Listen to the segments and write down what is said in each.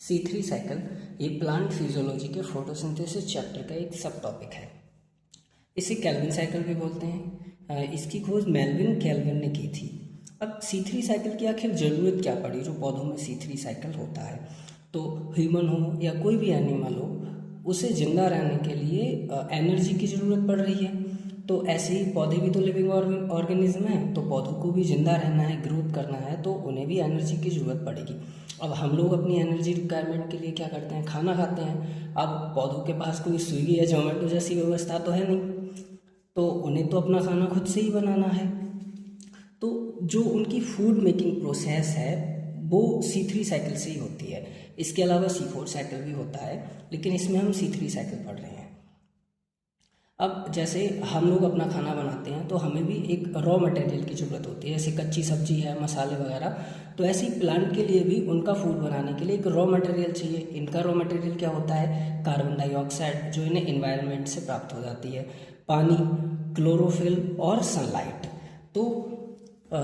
C3 cycle ये plant physiology के photosynthesis chapter का एक सब टॉपिक है। इसे केल्विन साइकिल भी बोलते हैं। इसकी खोज मेल्विन केल्विन ने की थी। अब C3 साइकिल की आखिर ज़रूरत क्या पड़ी जो पौधों में C3 साइकिल होता है। तो ह्यूमन हो या कोई भी एनिमल हो, उसे जिंदा रहने के लिए एनर्जी की ज़रूरत पड़ रही है। तो ऐसे ही पौधे भी तो लिविंग ऑर्गेनिज्म हैं, तो पौधों को भी जिंदा रहना है, ग्रोथ करना है, तो उन्हें भी एनर्जी की ज़रूरत पड़ेगी। अब हम लोग अपनी एनर्जी रिक्वायरमेंट के लिए क्या करते हैं, खाना खाते हैं। अब पौधों के पास कोई स्विगी या जोमेटो जैसी व्यवस्था तो है नहीं, तो उन्हें तो अपना खाना खुद से ही बनाना है। तो जो उनकी फूड मेकिंग प्रोसेस है वो C3 साइकिल से ही होती है। इसके अलावा C4 साइकिल भी होता है, लेकिन इसमें हम C3 साइकिल पढ़ रहे हैं। अब जैसे हम लोग अपना खाना बनाते हैं तो हमें भी एक रॉ मटेरियल की ज़रूरत होती है, जैसे कच्ची सब्जी है, मसाले वगैरह। तो ऐसे ही प्लांट के लिए भी उनका फूड बनाने के लिए एक रॉ मटेरियल चाहिए। इनका रॉ मटेरियल क्या होता है, कार्बन डाइऑक्साइड, जो इन्हें इन्वायरमेंट से प्राप्त हो जाती है, पानी, क्लोरोफिल और सनलाइट। तो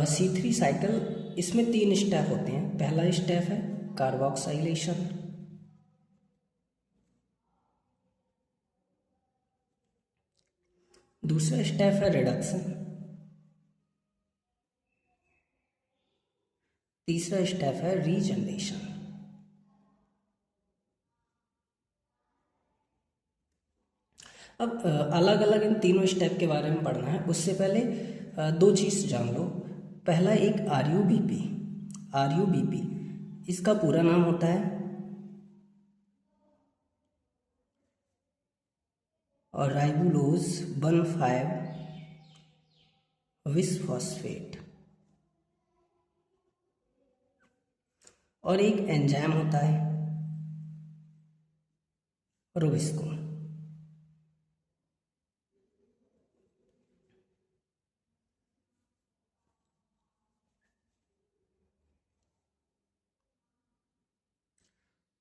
C3 साइकिल इसमें 3 स्टेप होते हैं। पहला स्टेप है कार्बोक्सिलेशन, दूसरा स्टेप है रिडक्शन, तीसरा स्टेप है रीजनरेशन। अब अलग अलग इन तीनों स्टेप के बारे में पढ़ना है, उससे पहले 2 चीज़ जान लो। पहला एक RUBP। RUBP इसका पूरा नाम होता है और राइबुलोज 1,5 बिसफॉस्फेट। और एक एंजाइम होता है रोबिस्को।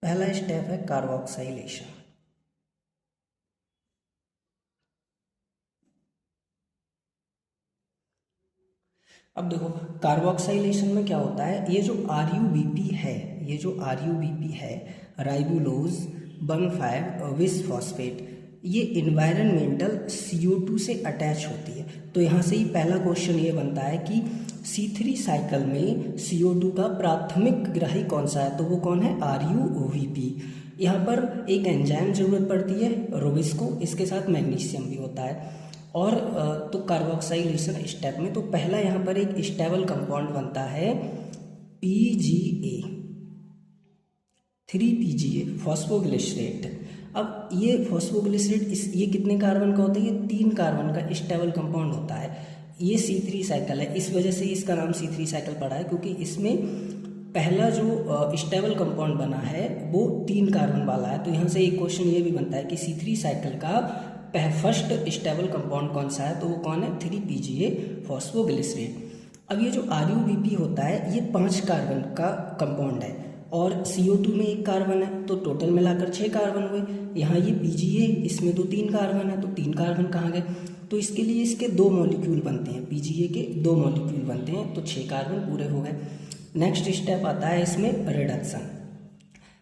पहला स्टेप है कार्बोक्सिलेशन। अब देखो कार्बोक्सिलेशन में क्या होता है, ये जो RUBP है, ये जो RUBP है, राइबुलोज 1,5 बिसफॉस्फेट, ये इन्वायरमेंटल CO2 से अटैच होती है। तो यहाँ से ही पहला क्वेश्चन ये बनता है कि C3 साइकिल में CO2 का प्राथमिक ग्राही कौन सा है, तो वो कौन है, RUBP। यहाँ पर एक एंजाइम जरूरत पड़ती है रोबिस्को, इसके साथ मैग्नीशियम भी होता है। और तो कार्बोक्सिलेशन स्टेप में तो पहला यहाँ पर एक स्टेबल कंपाउंड बनता है PGA, 3PGA फॉस्फोग्लिसरेट। अब ये फॉस्फोग्लिसरेट ये कितने कार्बन का होता है, ये 3 कार्बन का स्टेबल कंपाउंड होता है। ये C3 साइकिल है, इस वजह से इसका नाम C3 साइकिल पड़ा है, क्योंकि इसमें पहला जो स्टेबल कंपाउंड बना है वो 3 कार्बन वाला है। तो यहाँ से एक क्वेश्चन ये भी बनता है कि C3 साइकिल का फर्स्ट स्टेबल कंपाउंड कौन सा है, तो वो कौन है, 3PGA फॉस्फोग्लिसरेट। अब ये जो RUBP होता है ये 5 कार्बन का कंपाउंड है और CO2 में 1 कार्बन है, तो टोटल मिलाकर 6 कार्बन हुए। यहाँ ये PGA, इसमें तो 3 कार्बन है, तो 3 कार्बन कहाँ गए, तो इसके लिए इसके 2 मॉलिक्यूल बनते हैं, PGA के 2 मॉलिक्यूल बनते हैं, तो 6 कार्बन पूरे हो गए। नेक्स्ट स्टेप आता है इसमें रिडक्शन।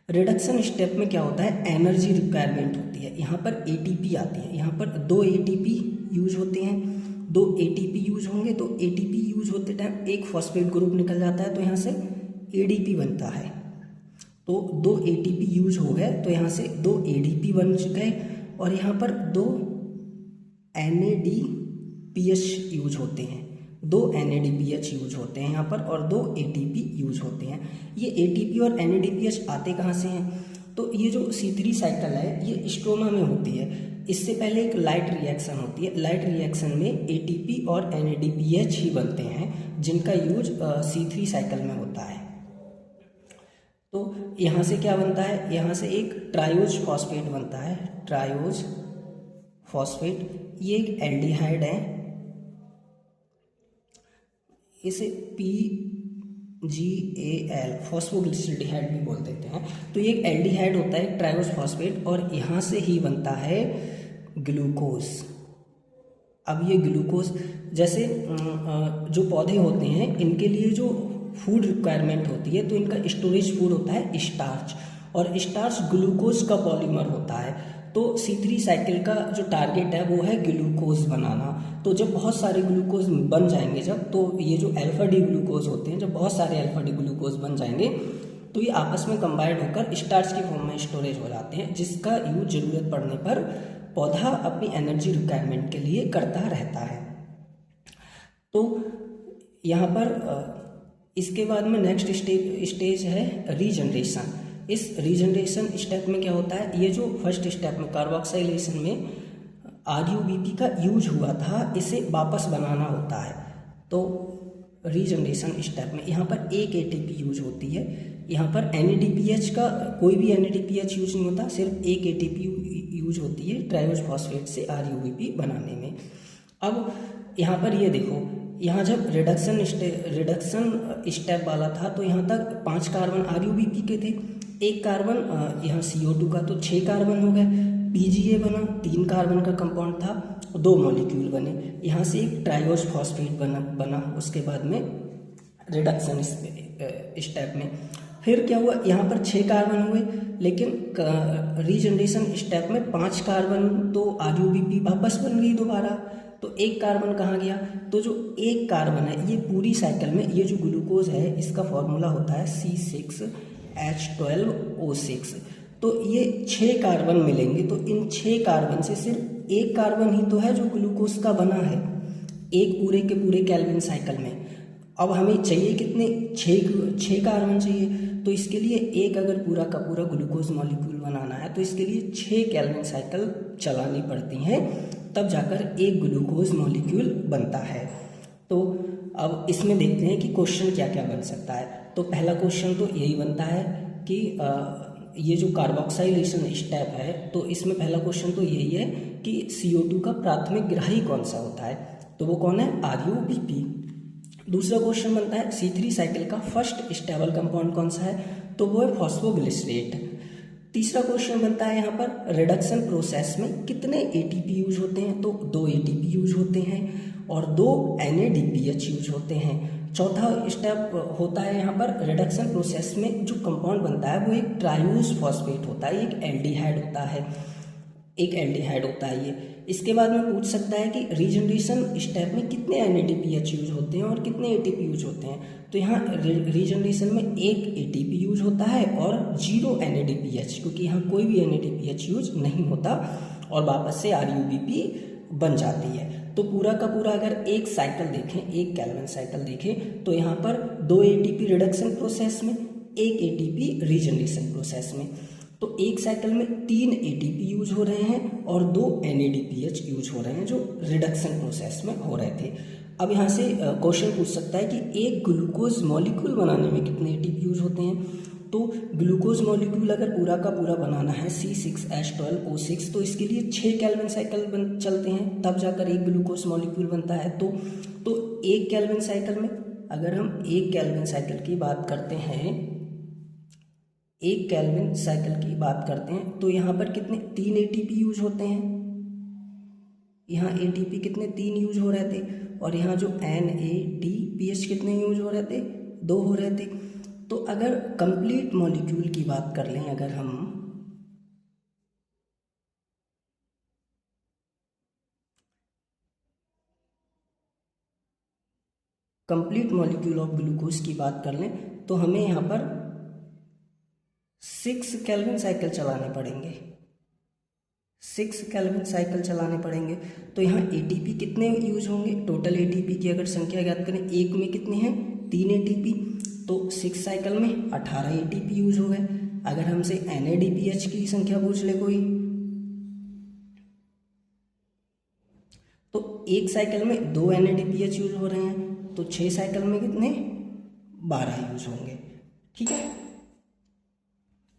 रिडक्शन स्टेप में क्या होता है, एनर्जी रिक्वायरमेंट होती है। यहाँ पर ATP आती है, यहाँ पर 2 ATP यूज होते हैं। 2 ATP यूज होंगे तो ATP यूज होते टाइम एक फॉस्फेट ग्रुप निकल जाता है, तो यहाँ से ADP बनता है। तो 2 ATP यूज हो गए, तो यहाँ से 2 ADP बन गए, और यहाँ पर 2 NADPH यूज होते हैं, 2 NADPH यूज होते हैं यहाँ पर, और 2 ATP यूज होते हैं। ये ATP और NADPH आते कहाँ से हैं, तो ये जो C3 साइकिल है ये स्ट्रोमा में होती है। इससे पहले एक लाइट रिएक्शन होती है, लाइट रिएक्शन में ATP और NADPH ही बनते हैं, जिनका यूज C3 साइकिल में होता है। तो यहाँ से क्या बनता है, यहाँ से एक ट्रायोज फॉस्फेट बनता है, ट्रायोज फॉस्फेट। ये एक एल्डिहाइड है, इसे PGAL फॉस्फोग्लिसरॉल्डिहाइड भी बोल देते हैं। तो ये एक एल्डिहाइड होता है, ट्रायोज फॉस्फेट, और यहाँ से ही बनता है ग्लूकोज। अब ये ग्लूकोज, जैसे जो पौधे होते हैं इनके लिए जो फूड रिक्वायरमेंट होती है, तो इनका स्टोरेज फूड होता है स्टार्च, और स्टार्च ग्लूकोज का पॉलीमर होता है। तो C3 साइकिल का जो टारगेट है वो है ग्लूकोज बनाना। तो जब बहुत सारे ग्लूकोज बन जाएंगे, जब तो ये जो अल्फा डी ग्लूकोज होते हैं, जब बहुत सारे अल्फा डी ग्लूकोज बन जाएंगे तो ये आपस में कंबाइंड होकर स्टार्च के फॉर्म में स्टोरेज हो जाते हैं, जिसका यूज जरूरत पड़ने पर पौधा अपनी एनर्जी रिक्वायरमेंट के लिए करता रहता है। तो यहाँ पर इसके बाद में नेक्स्ट स्टेज है रीजनरेशन। इस रीजनरेशन स्टेप में क्या होता है, ये जो फर्स्ट स्टेप में कार्बोक्सिलेशन में RUBP का यूज हुआ था, इसे वापस बनाना होता है। तो रीजनरेशन स्टेप में यहाँ पर एक ATP यूज होती है। यहाँ पर NADPH का कोई भी NADPH यूज नहीं होता, सिर्फ एक ATP यूज होती है ट्राइओज फॉस्फेट से RUBP बनाने में। अब यहाँ पर ये देखो, यहाँ जब रिडक्शन स्टेप वाला था तो यहाँ तक 5 कार्बन RUBP के थे, 1 कार्बन यहाँ CO2 का, तो 6 कार्बन हो गए। PGA बना, 3 कार्बन का कंपाउंड था, 2 मॉलिक्यूल बने। यहाँ से एक ट्राइओज फॉस्फेट बना उसके बाद में रिडक्शन स्टेप में। फिर क्या हुआ, यहाँ पर 6 कार्बन हुए, लेकिन रीजनरेशन स्टेप में 5 कार्बन तो RUBP वापस बन गई दोबारा, तो 1 कार्बन कहाँ गया। तो जो 1 कार्बन है, ये पूरी साइकिल में ये जो ग्लूकोज है इसका फॉर्मूला होता है C6H12O6। तो ये 6 कार्बन मिलेंगे, तो इन 6 कार्बन से सिर्फ 1 कार्बन ही तो है जो ग्लूकोज का बना है, एक पूरे के पूरे केल्विन साइकिल में। अब हमें चाहिए कितने, 6 कार्बन चाहिए। तो इसके लिए एक अगर पूरा का पूरा ग्लूकोज मॉलिक्यूल बनाना है तो इसके लिए 6 केल्विन साइकिल चलानी पड़ती हैं, तब जाकर एक ग्लूकोज मॉलिक्यूल बनता है। तो अब इसमें देखते हैं कि क्वेश्चन क्या क्या बन सकता है। तो पहला क्वेश्चन तो यही बनता है कि ये जो कार्बोक्सिलेशन स्टेप है, तो इसमें पहला क्वेश्चन तो यही है कि CO2 का प्राथमिक ग्राही कौन सा होता है, तो वो कौन है, RUBP। दूसरा क्वेश्चन बनता है C3 साइकिल का फर्स्ट स्टेबल कंपाउंड कौन सा है, तो वो है फॉस्फोग्लिसरेट। तीसरा क्वेश्चन बनता है यहाँ पर रिडक्शन प्रोसेस में कितने ATP यूज होते हैं, तो 2 ATP यूज होते हैं और 2 NADPH यूज होते हैं। चौथा स्टेप होता है यहाँ पर रिडक्शन प्रोसेस में जो कंपाउंड बनता है वो एक ट्राइओज फॉस्फेट होता है, एक एल्डिहाइड होता है, एक एल्डिहाइड होता है ये। इसके बाद में पूछ सकता है कि रीजनरेशन स्टेप में कितने NADPH यूज होते हैं और कितने ATP यूज होते हैं। तो यहाँ रीजनरेशन में एक ATP यूज होता है और 0 NADPH, क्योंकि यहाँ कोई भी NADPH यूज नहीं होता और वापस से RUBP बन जाती है। तो पूरा का पूरा अगर एक साइकिल देखें, एक केल्विन साइकिल देखें, तो यहाँ पर 2 ATP रिडक्शन प्रोसेस में, 1 ATP रीजनरेशन प्रोसेस में। तो एक साइकिल में 3 ATP यूज हो रहे हैं और 2 NADPH यूज हो रहे हैं जो रिडक्शन प्रोसेस में हो रहे थे। अब यहाँ से क्वेश्चन पूछ सकता है कि एक ग्लूकोज मॉलिक्यूल बनाने में कितने ATP यूज होते हैं। तो ग्लूकोज मॉलिक्यूल अगर पूरा का पूरा बनाना है C6H12O6, तो इसके लिए 6 केल्विन साइकिल चलते हैं, तब जाकर एक ग्लूकोज मॉलिक्यूल बनता है। तो एक केल्विन साइकिल में अगर हम एक केल्विन साइकिल की बात करते हैं, एक केल्विन साइकिल की बात करते हैं, तो यहाँ पर कितने 3 ATP यूज होते हैं। यहाँ ATP कितने 3 यूज हो रहे थे और यहाँ जो NADPH कितने यूज हो रहे थे, 2 हो रहे थे। तो अगर कंप्लीट मॉलिक्यूल की बात कर लें, अगर हम कंप्लीट मॉलिक्यूल ऑफ ग्लूकोज की बात कर लें, तो हमें यहाँ पर 6 केल्विन साइकिल चलाने पड़ेंगे, 6 केल्विन साइकिल चलाने पड़ेंगे। तो यहाँ ATP कितने यूज होंगे, टोटल ATP की अगर संख्या ज्ञात करें, एक में कितने हैं 3 ATP, तो 6 साइकिल में 18 ATP यूज हो गए। अगर हमसे NADPH की संख्या पूछ ले कोई, तो एक साइकिल में 2 NADPH यूज हो रहे हैं, तो 6 साइकिल में कितने 12 यूज होंगे। ठीक है।